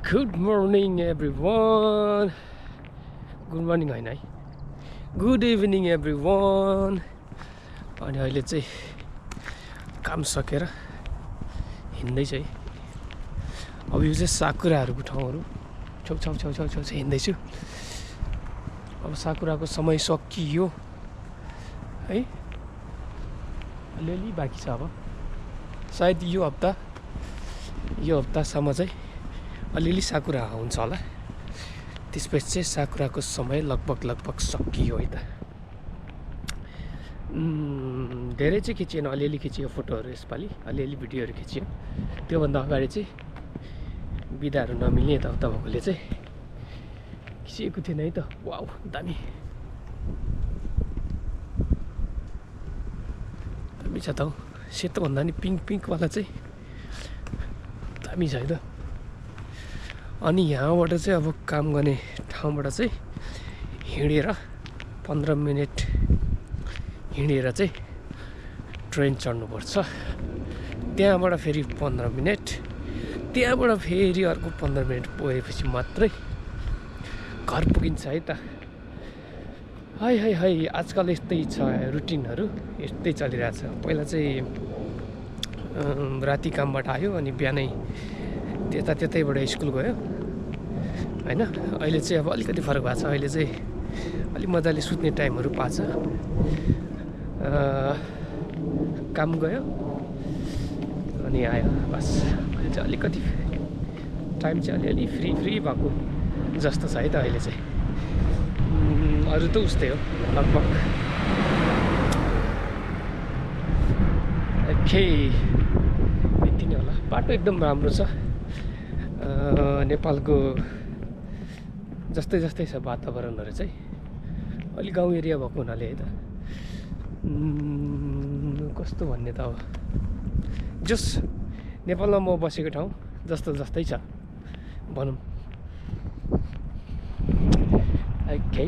good morning everyone good morning होइन है good evening everyone अनि अहिले चाहिँ काम सकेर हिँड्दैछु है अब यो चाहिँ साकुराहरूको ठाउँहरू छेउछाउ हिँड्दैछु अब साकुराको समय सकियो है अलिअलि बाँकी छ अब सायद यो हप्तासम्म चाहिँ अलिअलि साकुरा हुन्छ होला त्यसपछि चाहिँ साकुराको समय लगभग सकियो है त धेरै चाहिँ खिचिएन अलिअलि खिचियो फोटोहरू यसपालि अलिअलि भिडियोहरू खिचियो त्योभन्दा अगाडि चाहिँ बिदाहरू नमिल्ने यताउता भएकोले चाहिँ खिचिएको थिएन है त वाउ दामी दामी छ त हौ सेतो भन्दा नि पिङ्कवाला चाहिँ दामी छ है त अनि यहाँबाट चाहिँ अब काम गर्ने ठाउँबाट चाहिँ हिँडेर 15 मिनट हिँडेर चाहिँ ट्रेन चढ्नुपर्छ त्यहाँबाट फेरि 15 मिनट त्यहाँबाट फेरि अर्को 15 मिनट गएपछि मात्रै घर पुगिन्छ है त है आजकल यस्तै छ रुटिनहरू यस्तै चलिरहेछ पहिला चाहिँ राति कामबाट आयो अनि बिहानै त्यतैबाट स्कुल गयो हैन अहिले चाहिँ अब अलिकति फरक भएको छ अहिले चाहिँ अलि मजाले सुत्ने टाइमहरू पाछ काम गयो अनि आयो बस अहिले चाहिँ अलिकति टाइम चाहिँ अलिअलि फ्री भएको जस्तो छ है त अहिले चाहिँ अरू त उस्तै हो लगभग यति नै होला बाटो एकदम राम्रो छ नेपालको जस्तै छ वातावरणहरू चाहिँ अलि गाउँ एरिया भएको हुनाले है त कस्तो भन्ने त अब जस नेपालमा म बसेको ठाउँ जस्तै छ भनौँ ओके